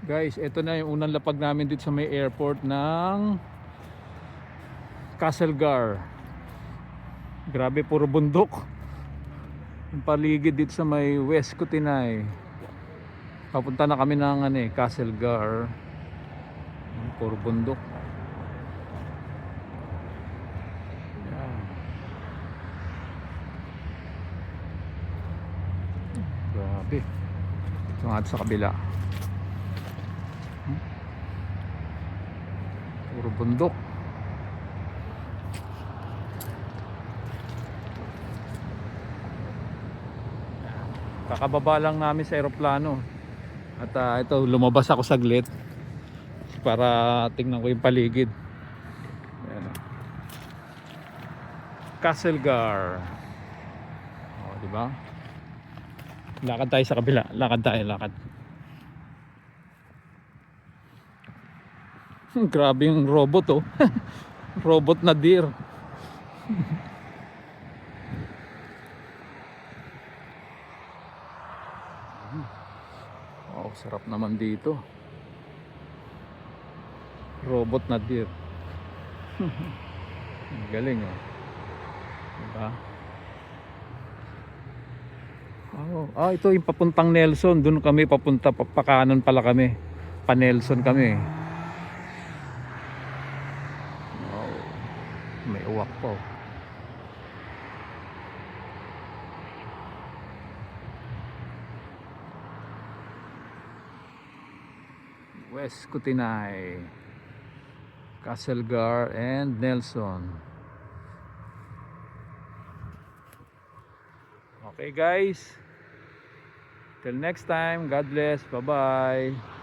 Guys, ito na yung unang lapag namin dito sa may airport ng Castlegar. Grabe, puro bundok. Yung paligid dito sa may West Kutinay. Papunta na kami ng Castlegar. Puro bundok. Yan. Grabe. Ito nga sa kabila. Puro bundok. Kakababa lang namin sa eroplano. At ito, lumabas ako saglit para tingnan ko yung paligid. Ayan. Castlegar. Oh, di ba? Lakad tayo sa kabila. Lakad tayo, lakad. Grabe yung robot, oh. Robot na deer. Oh, sarap naman dito. Robot na deer. Galing, oh. Diba? Oh, ito yung papuntang Nelson. Doon kami papunta, papakanan pala kami. Pa Nelson kami. Oh, may uwak po. West Kutinay, Castlegar and Nelson. Okay guys, till next time, God bless, bye bye.